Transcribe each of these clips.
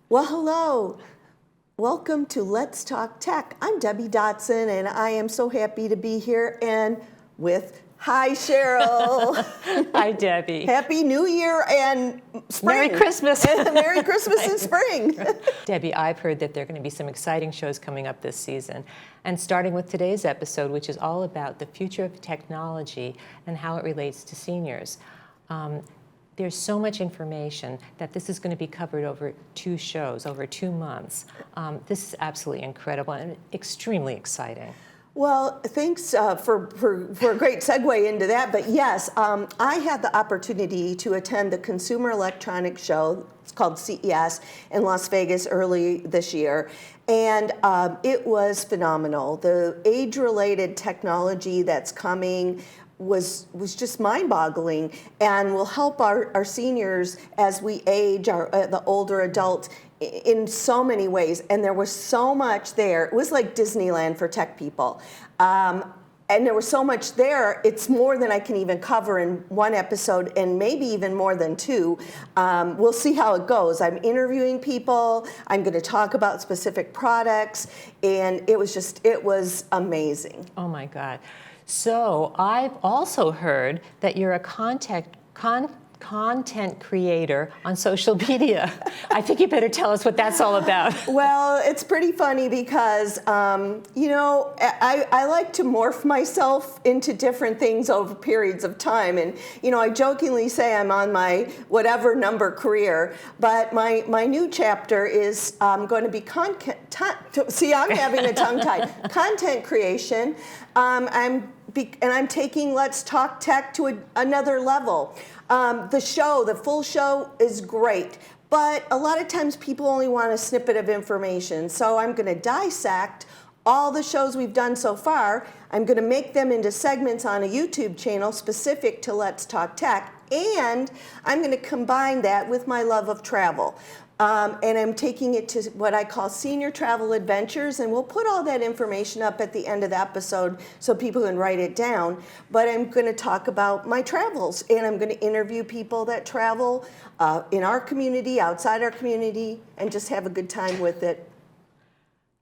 Well, hello. Welcome to Let's Talk Tech. I'm Debbie Dotson, and I am so happy to be here and with, hi, Cheryl. Hi, Debbie. Happy New Year and spring. Merry Christmas. Merry Christmas and spring. Debbie, I've heard that there are going to be some exciting shows coming up this season. And starting with today's episode, which is all about the future of technology and how it relates to seniors. There's so much information that this is going to be covered over 2 shows, over 2 months. This is absolutely incredible and extremely exciting. Well, thanks for a great segue into that. But yes, I had the opportunity to attend the Consumer Electronics Show. It's called CES in Las Vegas early this year. And it was phenomenal. The age-related technology that's coming was just mind-boggling and will help our seniors as we age, the older adults, in so many ways. And there was so much there. It was like Disneyland for tech people. And there was so much there, it's more than I can even cover in one episode, and maybe even more than 2. We'll see how it goes. I'm interviewing people, I'm gonna talk about specific products, and it was amazing. Oh my God. So I've also heard that you're a content creator on social media. I think you better tell us what that's all about. Well, it's pretty funny because, I like to morph myself into different things over periods of time. And, I jokingly say I'm on my whatever number career, but my new chapter is going to be see, I'm having a tongue tie. Content creation. I'm taking Let's Talk Tech to another level. The full show is great, but a lot of times people only want a snippet of information. So I'm going to dissect all the shows we've done so far. I'm going to make them into segments on a YouTube channel specific to Let's Talk Tech, and I'm going to combine that with my love of travel. And I'm taking it to what I call senior travel adventures, and we'll put all that information up at the end of the episode so people can write it down. But I'm going to talk about my travels, and I'm going to interview people that travel in our community, outside our community, and just have a good time with it.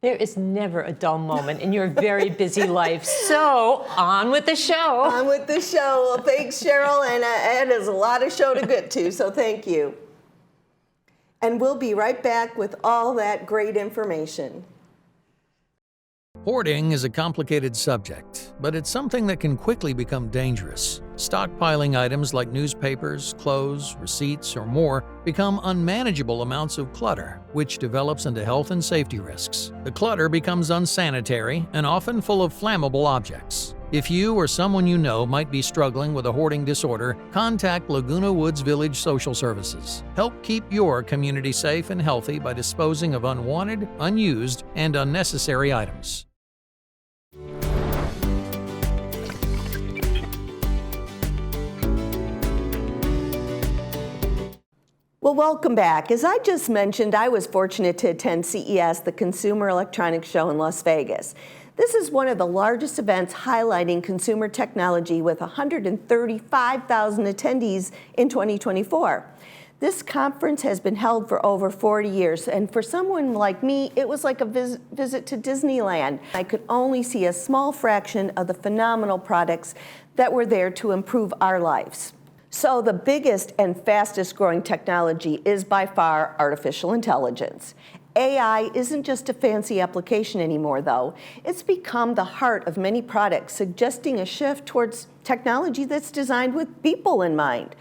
There is never a dull moment in your very busy life. So on with the show. On with the show. Well, thanks, Cheryl, and there's a lot of show to get to, so thank you. And we'll be right back with all that great information. Hoarding is a complicated subject, but it's something that can quickly become dangerous. Stockpiling items like newspapers, clothes, receipts, or more become unmanageable amounts of clutter, which develops into health and safety risks. The clutter becomes unsanitary and often full of flammable objects. If you or someone you know might be struggling with a hoarding disorder, contact Laguna Woods Village Social Services. Help keep your community safe and healthy by disposing of unwanted, unused, and unnecessary items. Well, welcome back. As I just mentioned, I was fortunate to attend CES, the Consumer Electronics Show in Las Vegas. This is one of the largest events highlighting consumer technology with 135,000 attendees in 2024. This conference has been held for over 40 years, and for someone like me, it was like a visit to Disneyland. I could only see a small fraction of the phenomenal products that were there to improve our lives. So the biggest and fastest growing technology is by far artificial intelligence. AI isn't just a fancy application anymore, though. It's become the heart of many products, suggesting a shift towards technology that's designed with people in mind.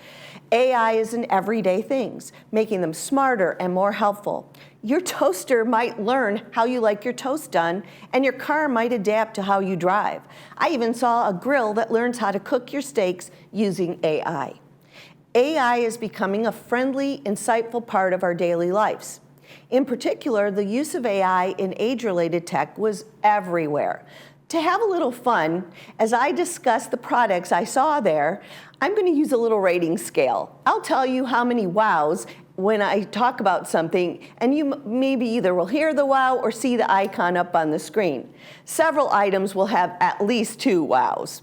AI is in everyday things, making them smarter and more helpful. Your toaster might learn how you like your toast done, and your car might adapt to how you drive. I even saw a grill that learns how to cook your steaks using AI. AI is becoming a friendly, insightful part of our daily lives. In particular, the use of AI in age-related tech was everywhere. To have a little fun, as I discuss the products I saw there, I'm going to use a little rating scale. I'll tell you how many wows when I talk about something, and you maybe either will hear the wow or see the icon up on the screen. Several items will have at least 2 wows.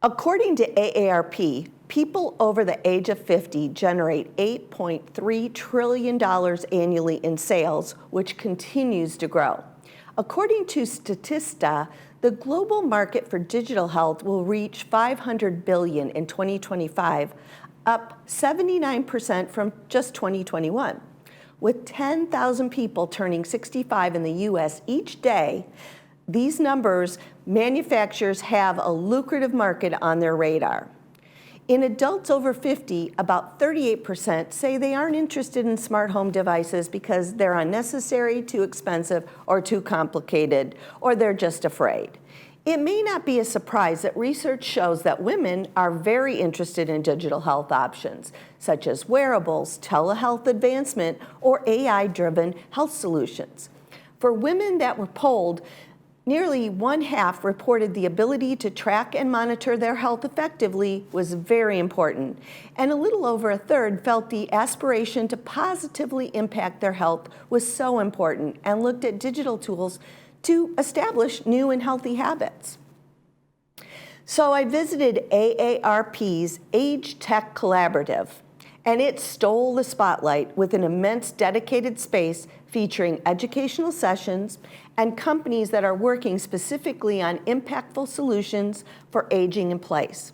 According to AARP, people over the age of 50 generate $8.3 trillion annually in sales, which continues to grow. According to Statista, the global market for digital health will reach $500 billion in 2025, up 79% from just 2021. With 10,000 people turning 65 in the US each day, these numbers, manufacturers have a lucrative market on their radar. In adults over 50, about 38% say they aren't interested in smart home devices because they're unnecessary, too expensive, or too complicated, or they're just afraid. It may not be a surprise that research shows that women are very interested in digital health options, such as wearables, telehealth advancement, or AI-driven health solutions. For women that were polled, nearly one-half reported the ability to track and monitor their health effectively was very important, and a little over a third felt the aspiration to positively impact their health was so important and looked at digital tools to establish new and healthy habits. So I visited AARP's Age Tech Collaborative, and it stole the spotlight with an immense dedicated space featuring educational sessions and companies that are working specifically on impactful solutions for aging in place.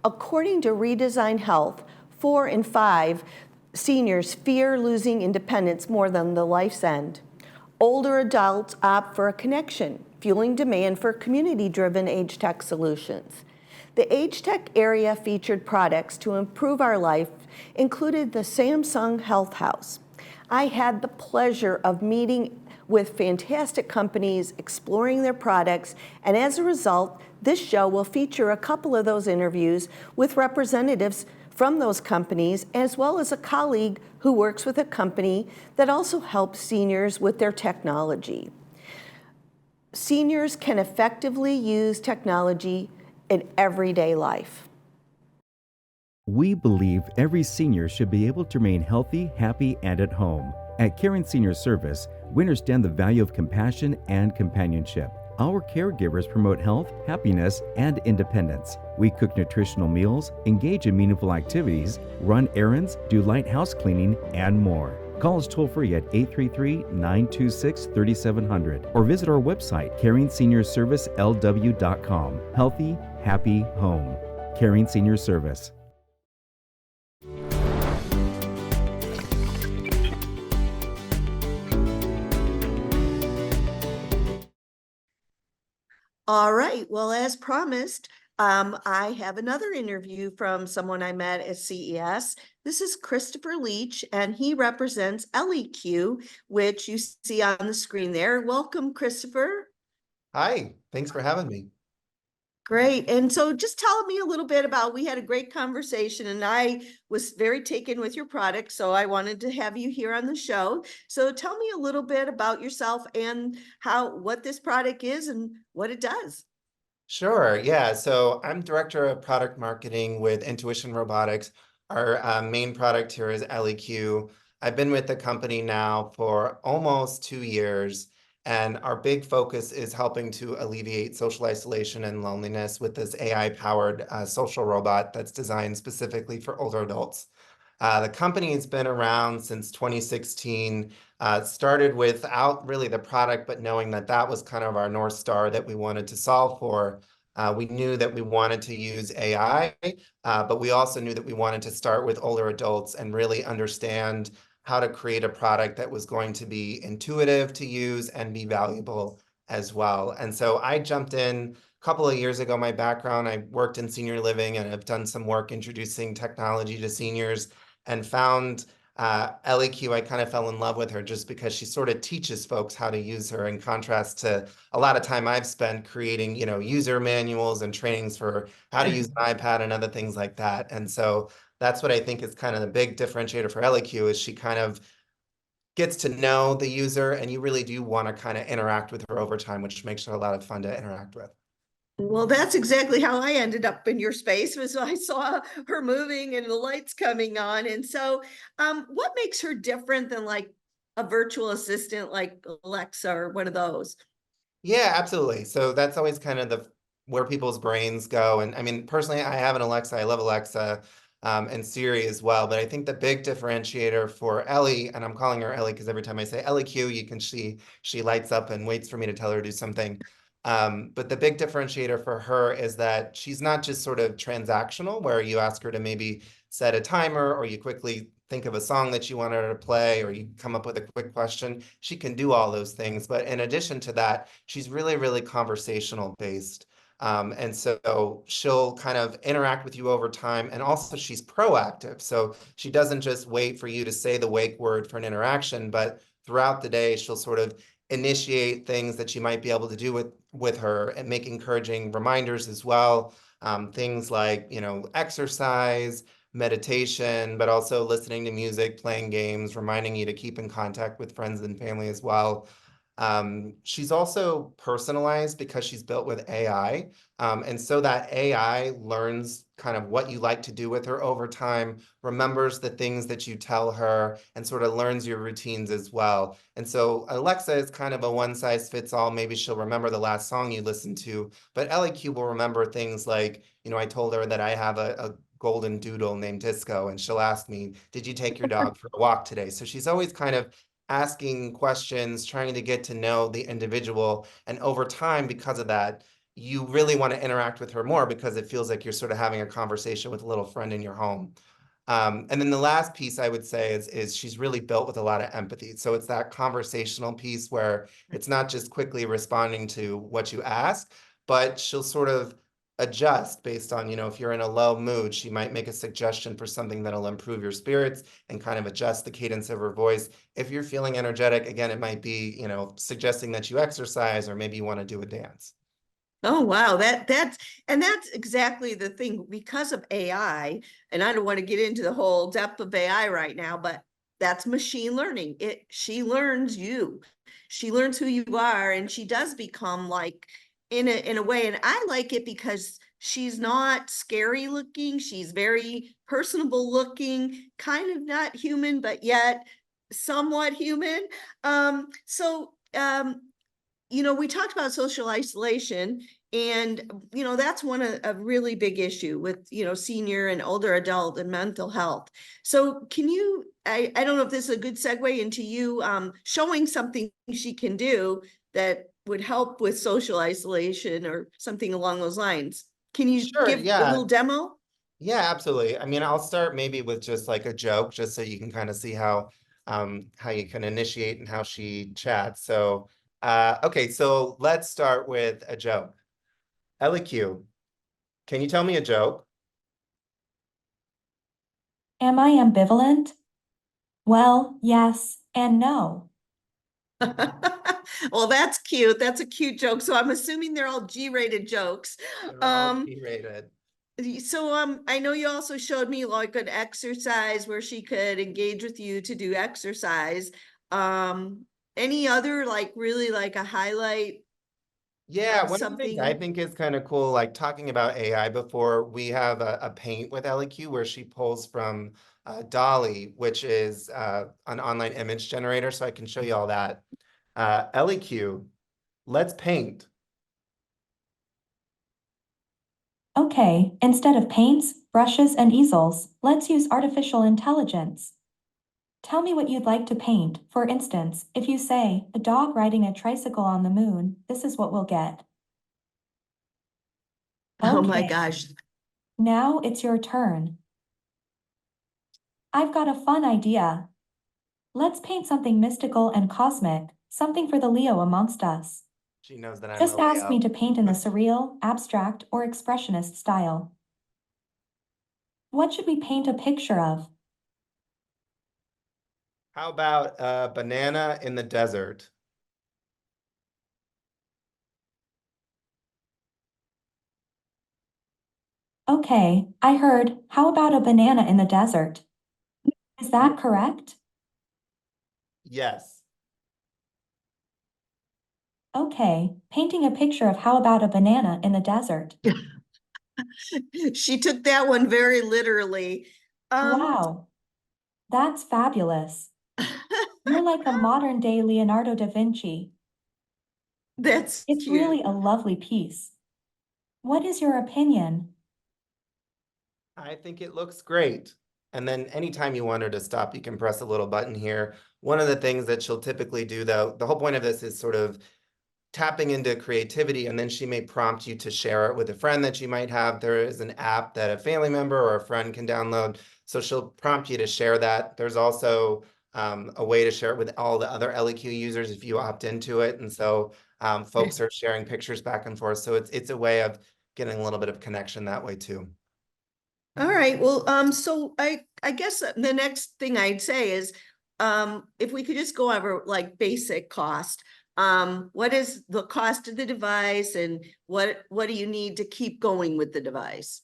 According to Redesign Health, 4 in 5 seniors fear losing independence more than the life's end. Older adults opt for a connection, fueling demand for community-driven age tech solutions. The age tech area featured products to improve our life included the Samsung Health House. I had the pleasure of meeting with fantastic companies, exploring their products, and as a result, this show will feature a couple of those interviews with representatives from those companies, as well as a colleague who works with a company that also helps seniors with their technology. Seniors can effectively use technology in everyday life. We believe every senior should be able to remain healthy, happy, and at home. At Caring Senior Service, we understand the value of compassion and companionship. Our caregivers promote health, happiness, and independence. We cook nutritional meals, engage in meaningful activities, run errands, do light house cleaning, and more. Call us toll-free at 833-926-3700 or visit our website, CaringSeniorServiceLW.com. Healthy, happy home. Caring Senior Service. All right, well, as promised, I have another interview from someone I met at CES. This is Christopher Leach, and he represents ElliQ, which you see on the screen there. Welcome, Christopher. Hi, thanks for having me. Great. And so just tell me a little bit about, we had a great conversation and I was very taken with your product. So I wanted to have you here on the show. So tell me a little bit about yourself and what this product is and what it does. Sure, yeah. So I'm Director of Product Marketing with Intuition Robotics. Our main product here is ElliQ. I've been with the company now for almost 2 years, and our big focus is helping to alleviate social isolation and loneliness with this AI-powered social robot that's designed specifically for older adults. The company has been around since 2016, started without really the product, but knowing that that was kind of our North Star that we wanted to solve for. We knew that we wanted to use AI, but we also knew that we wanted to start with older adults and really understand how to create a product that was going to be intuitive to use and be valuable as well. And so I jumped in a couple of years ago. My background, I worked in senior living and have done some work introducing technology to seniors, and found ElliQ. I kind of fell in love with her just because she sort of teaches folks how to use her, in contrast to a lot of time I've spent creating, user manuals and trainings for how to use an iPad and other things like that. And so that's what I think is kind of the big differentiator for ElliQ, is she kind of gets to know the user, and you really do want to kind of interact with her over time, which makes her a lot of fun to interact with. Well, that's exactly how I ended up in your space, was I saw her moving and the lights coming on. And so what makes her different than like a virtual assistant like Alexa or one of those? Yeah, absolutely. So that's always kind of the where people's brains go. And I mean, personally, I have an Alexa. I love Alexa, and Siri as well. But I think the big differentiator for Ellie, and I'm calling her Ellie because every time I say ElliQ, you can see she lights up and waits for me to tell her to do something. But the big differentiator for her is that she's not just sort of transactional, where you ask her to maybe set a timer or you quickly think of a song that you want her to play or you come up with a quick question. She can do all those things. But in addition to that, she's really, really conversational based. And so she'll kind of interact with you over time. And also she's proactive. So she doesn't just wait for you to say the wake word for an interaction, but throughout the day, she'll sort of initiate things that you might be able to do with her and make encouraging reminders as well. Things like, exercise, meditation, but also listening to music, playing games, reminding you to keep in contact with friends and family as well. She's also personalized because she's built with AI. And so that AI learns kind of what you like to do with her over time, remembers the things that you tell her, and sort of learns your routines as well. And so Alexa is kind of a one size fits all. Maybe she'll remember the last song you listened to, but ElliQ will remember things like, I told her that I have a golden doodle named Disco, and she'll ask me, did you take your dog for a walk today? So she's always kind of asking questions, trying to get to know the individual. And over time, because of that, you really want to interact with her more because it feels like you're sort of having a conversation with a little friend in your home. And then the last piece I would say is she's really built with a lot of empathy. So it's that conversational piece where it's not just quickly responding to what you ask, but she'll sort of adjust based on, if you're in a low mood, she might make a suggestion for something that'll improve your spirits and kind of adjust the cadence of her voice. If you're feeling energetic, again, it might be, suggesting that you exercise or maybe you want to do a dance. Oh, wow. That's exactly the thing because of AI. And I don't want to get into the whole depth of AI right now, but that's machine learning. She learns you. She learns who you are, and she does become like in a way. And I like it because she's not scary looking. She's very personable looking, kind of not human, but yet somewhat human. We talked about social isolation, and that's a really big issue with senior and older adult and mental health. So can you, I don't know if this is a good segue into you showing something she can do that would help with social isolation or something along those lines. Can you Sure, give a yeah. little demo? Yeah, absolutely. I mean, I'll start maybe with just like a joke, just so you can kind of see how you can initiate and how she chats. So, okay, so let's start with a joke. ElliQ, can you tell me a joke? Am I ambivalent? Well, yes and no. Well, that's cute. That's a cute joke. So I'm assuming they're all G-rated jokes. They're all Um, G-rated. so I know you also showed me like an exercise where she could engage with you to do exercise. Um, any other like really like a highlight Yeah, of one of the things I something? think is kind of cool, like talking about AI before, we have a paint with ElliQ where she pulls from Dolly, which is an online image generator. So I can show you all that. ElliQ, let's paint. Okay, instead of paints, brushes, and easels, let's use artificial intelligence. Tell me what you'd like to paint. For instance, if you say, a dog riding a tricycle on the moon, this is what we'll get. Oh my Okay, gosh. now it's your turn. I've got a fun idea. Let's paint something mystical and cosmic, something for the Leo amongst us. She knows that I'm a Just ask me Leo. to paint in the surreal, abstract, or expressionist style. What should we paint a picture of? How about a banana in the desert? Okay, I heard, how about a banana in the desert? Is that correct? Yes. Okay, painting a picture of how about a banana in the desert. She took that one very literally. Um, Wow, that's fabulous. You're like a modern day Leonardo da Vinci. that's It's really cute. a lovely piece. What is your opinion? I think it looks great. And then anytime you want her to stop, you can press a little button here. One of the things that she'll typically do, though, the whole point of this is sort of tapping into creativity, and then she may prompt you to share it with a friend that you might have. There is an app that a family member or a friend can download. So she'll prompt you to share that. There's also a way to share it with all the other ElliQ users if you opt into it. And so folks are sharing pictures back and forth. So it's a way of getting a little bit of connection that way too. All right, well, so I guess the next thing I'd say is, if we could just go over like basic cost. What is the cost of the device, and what do you need to keep going with the device?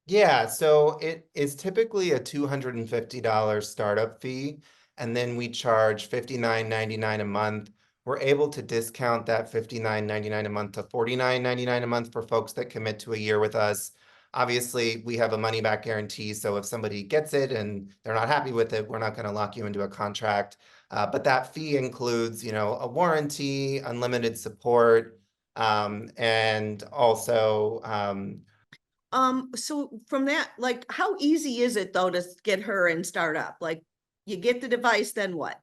Yeah, so it is typically a $250 startup fee, and then we charge $59.99 a month. We're able to discount that $59.99 a month to $49.99 a month for folks that commit to a year with us. Obviously, we have a money back guarantee, so if somebody gets it and they're not happy with it, we're not going to lock you into a contract. But that fee includes, a warranty, unlimited support, and also So from that, like, how easy is it though to get her and start up? Like, you get the device, then what?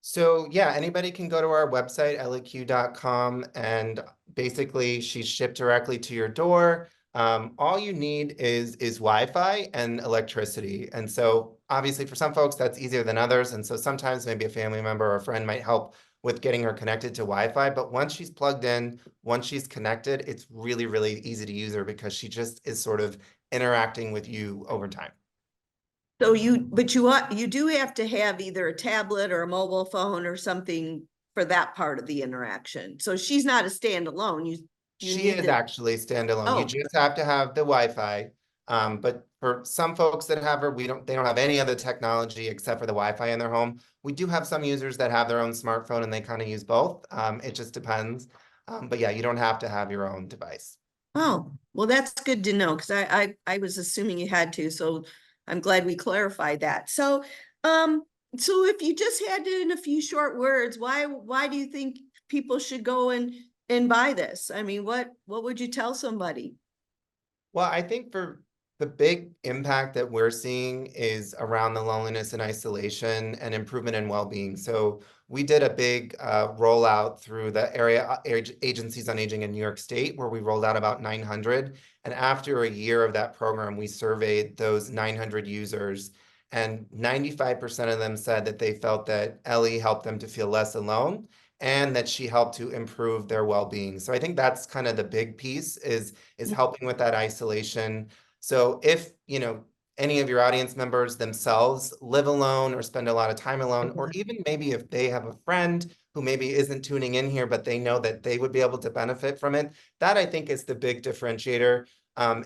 So yeah, anybody can go to our website, ElliQ.com, and basically she's shipped directly to your door. All you need is Wi-Fi and electricity. And so obviously for some folks that's easier than others. And so sometimes maybe a family member or a friend might help with getting her connected to Wi-Fi. But once she's plugged in, once she's connected, it's really, really easy to use her because she just is sort of interacting with you over time. So you do have to have either a tablet or a mobile phone or something for that part of the interaction. So she's not a standalone. You She need is to, actually standalone. You oh, just have to have the Wi-Fi. But for some folks that have her, they don't have any other technology except for the Wi-Fi in their home. We do have some users that have their own smartphone and they kind of use both. It just depends. But yeah, you don't have to have your own device. oh, well, that's good to know, because I was assuming you had to, so I'm glad we clarified that. Um, so if you just had to, in a few short words, why do you think people should go and buy this? I mean, what would you tell somebody? Well, I think for the big impact that we're seeing is around the loneliness and isolation and improvement in well-being. So we did a big rollout through the area agencies on aging in New York State, where we rolled out about 900. And after a year of that program, we surveyed those 900 users, and 95% of them said that they felt that Ellie helped them to feel less alone and that she helped to improve their well-being. So I think that's kind of the big piece is helping with that isolation. So if, any of your audience members themselves live alone or spend a lot of time alone, or even maybe if they have a friend who maybe isn't tuning in here, but they know that they would be able to benefit from it, that I think is the big differentiator.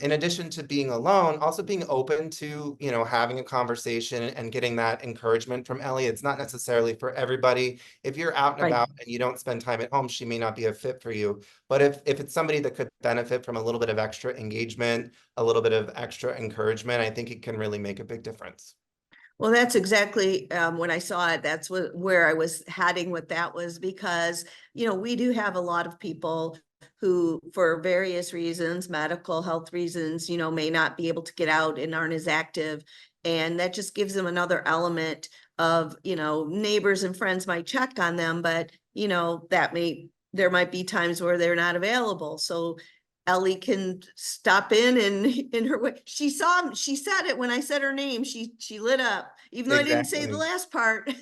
In addition to being alone, also being open to, having a conversation and getting that encouragement from Ellie. It's not necessarily for everybody. If you're out and Right. about and you don't spend time at home, she may not be a fit for you. But if it's somebody that could benefit from a little bit of extra engagement, a little bit of extra encouragement, I think it can really make a big difference. Well, that's exactly, when I saw it, that's where I was heading with that, was because, we do have a lot of people who, for various reasons, medical health reasons, may not be able to get out and aren't as active. And that just gives them another element of, neighbors and friends might check on them, but, there might be times where they're not available. So Ellie can stop in her way. She said it when I said her name. She lit up, even though I didn't say the Exactly. last part.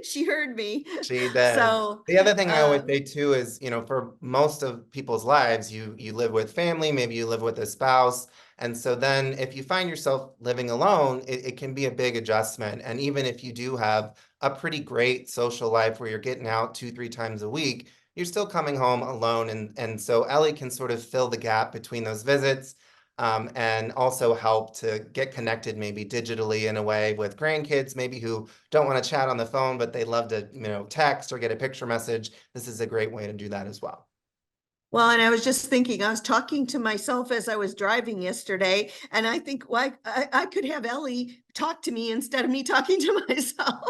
She heard me. She does. So, The other thing I always say too is, for most of people's lives, you live with family, maybe you live with a spouse. And so then if you find yourself living alone, it can be a big adjustment. And even if you do have a pretty great social life where you're getting out 2, 3 times a week, you're still coming home alone. And so Ellie can sort of fill the gap between those visits, and also help to get connected maybe digitally in a way with grandkids, maybe who don't want to chat on the phone, but they love to, text or get a picture message. This is a great way to do that as well. well, and I was just thinking, I was talking to myself as I was driving yesterday, and I think, why I could have Ellie talk to me instead of me talking to myself.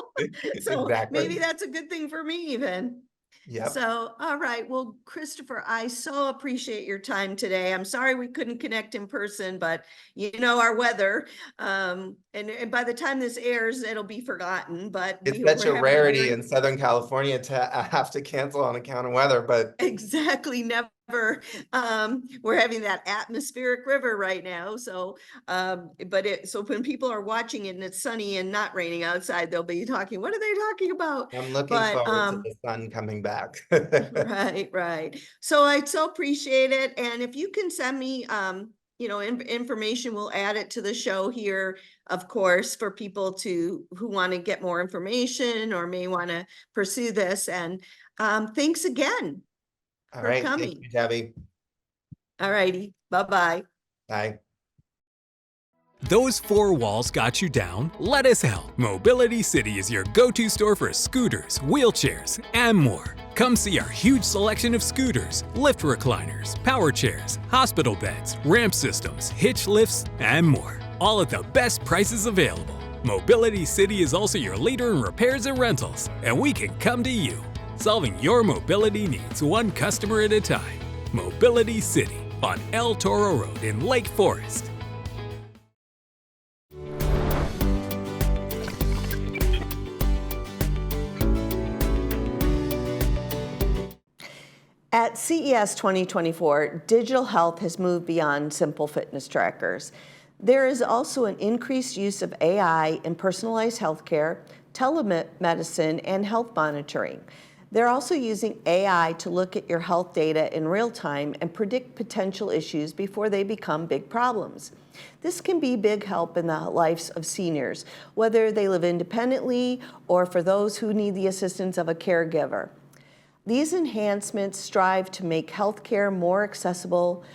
So maybe Exactly. that's a good thing for me even. Yep. So, all right. Well, Christopher, I so appreciate your time today. I'm sorry we couldn't connect in person, but you know our weather. And by the time this airs, it'll be forgotten. But It's we're such a having a rarity very in Southern California to have to cancel on account of weather, but exactly never. We're having that atmospheric river right now. So, so when people are watching it and it's sunny and not raining outside, they'll be talking, what are they talking about? I'm looking But forward to the sun coming back. right, right. So I so appreciate it. And if you can send me, information, we'll add it to the show here, of course, for people who want to get more information or may want to pursue this. And thanks again All for right. Thank coming. you, Debbie. All righty. Bye-bye. Bye. Those four walls got you down? Let us help. Mobility City is your go-to store for scooters, wheelchairs, and more. Come see our huge selection of scooters, lift recliners, power chairs, hospital beds, ramp systems, hitch lifts, and more. All at the best prices available. Mobility City is also your leader in repairs and rentals, and we can come to you, solving your mobility needs one customer at a time. Mobility City on El Toro Road in Lake Forest. At CES 2024, digital health has moved beyond simple fitness trackers. There is also an increased use of AI in personalized healthcare, telemedicine, and health monitoring. They're also using AI to look at your health data in real time and predict potential issues before they become big problems. This can be big help in the lives of seniors, whether they live independently or for those who need the assistance of a caregiver. These enhancements strive to make healthcare more accessible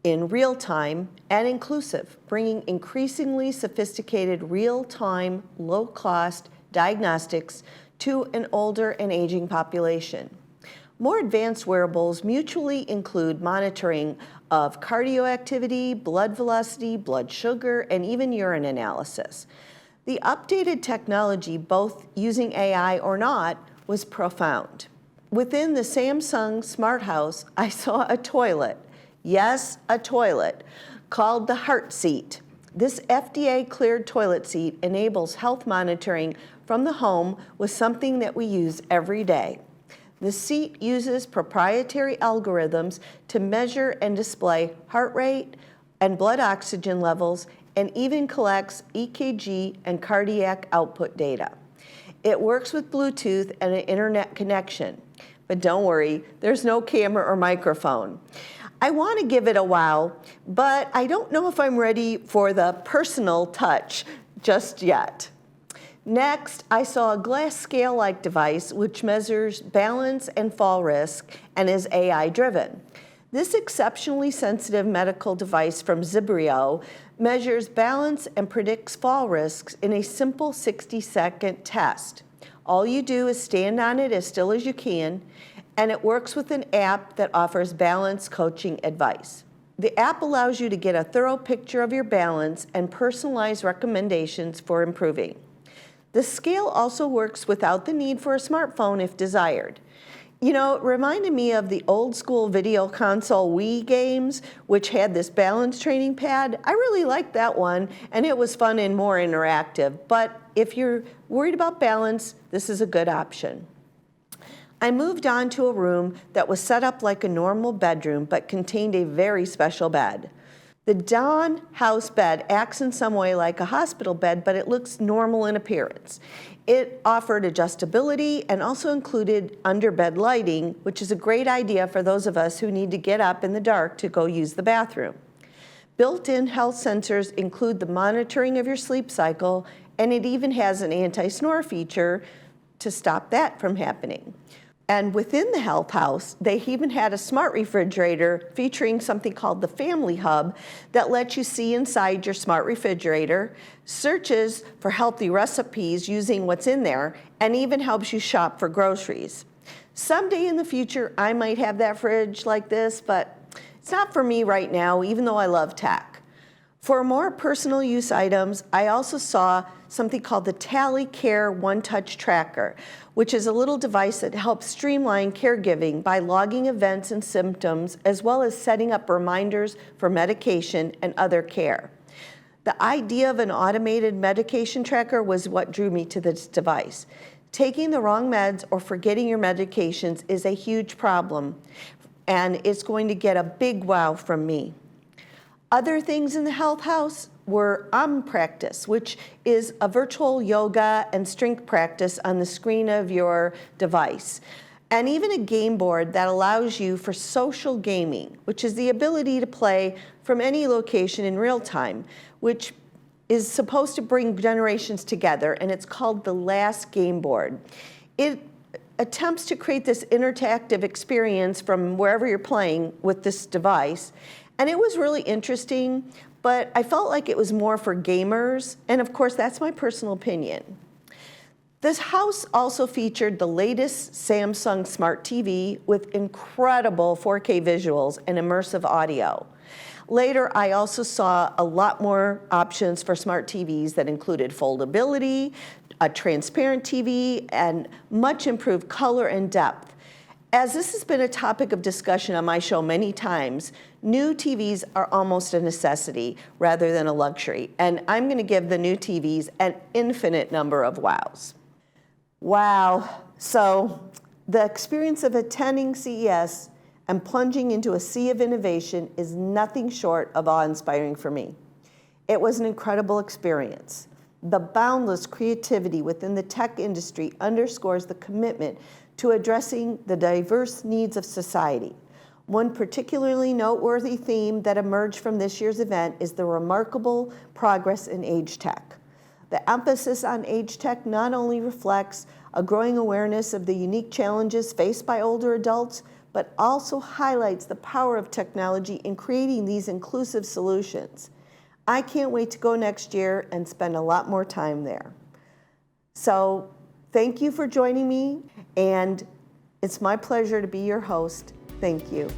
in real time and inclusive, bringing increasingly sophisticated real-time, low-cost diagnostics to an older and aging population. More advanced wearables mutually include monitoring of cardio activity, blood velocity, blood sugar, and even urine analysis. The updated technology, both using AI or not, was profound. Within the Samsung Smart House, I saw a toilet. Yes, a toilet, called the Heart Seat. This FDA-cleared toilet seat enables health monitoring from the home with something that we use every day. The seat uses proprietary algorithms to measure and display heart rate and blood oxygen levels, and even collects EKG and cardiac output data. It works with Bluetooth and an internet connection. But don't worry, there's no camera or microphone. I want to give it a wow, but I don't know if I'm ready for the personal touch just yet. Next, I saw a glass scale-like device which measures balance and fall risk and is AI-driven. This exceptionally sensitive medical device from Zibrio measures balance and predicts fall risks in a simple 60-second test. All you do is stand on it as still as you can, and it works with an app that offers balance coaching advice. The app allows you to get a thorough picture of your balance and personalized recommendations for improving. The scale also works without the need for a smartphone if desired. You know, it reminded me of the old school video console Wii games, which had this balance training pad. I really liked that one, and it was fun and more interactive. But if you're worried about balance, this is a good option. I moved on to a room that was set up like a normal bedroom, but contained a very special bed. The Dawn House bed acts in some way like a hospital bed, but it looks normal in appearance. It offered adjustability and also included underbed lighting, which is a great idea for those of us who need to get up in the dark to go use the bathroom. Built-in health sensors include the monitoring of your sleep cycle, and it even has an anti-snore feature to stop that from happening. And within the health house, they even had a smart refrigerator featuring something called the Family Hub that lets you see inside your smart refrigerator, searches for healthy recipes using what's in there, and even helps you shop for groceries. Someday in the future, I might have that fridge like this, but it's not for me right now, even though I love tech. For more personal use items, I also saw something called the Tally Care One-Touch Tracker, which is a little device that helps streamline caregiving by logging events and symptoms, as well as setting up reminders for medication and other care. The idea of an automated medication tracker was what drew me to this device. Taking the wrong meds or forgetting your medications is a huge problem, and it's going to get a big wow from me. Other things in the health house were practice, which is a virtual yoga and strength practice on the screen of your device. And even a game board that allows you for social gaming, which is the ability to play from any location in real time, which is supposed to bring generations together, and it's called the Last Game Board. It attempts to create this interactive experience from wherever you're playing with this device. And it was really interesting, but I felt like it was more for gamers, and of course, that's my personal opinion. This house also featured the latest Samsung Smart TV with incredible 4K visuals and immersive audio. Later, I also saw a lot more options for smart TVs that included foldability, a transparent TV, and much improved color and depth. As this has been a topic of discussion on my show many times, new TVs are almost a necessity rather than a luxury, and I'm going to give the new TVs an infinite number of wows. Wow, so the experience of attending CES and plunging into a sea of innovation is nothing short of awe-inspiring for me. It was an incredible experience. The boundless creativity within the tech industry underscores the commitment to addressing the diverse needs of society. One particularly noteworthy theme that emerged from this year's event is the remarkable progress in age tech. The emphasis on age tech not only reflects a growing awareness of the unique challenges faced by older adults, but also highlights the power of technology in creating these inclusive solutions. I can't wait to go next year and spend a lot more time there. So thank you for joining me, and it's my pleasure to be your host. Thank you.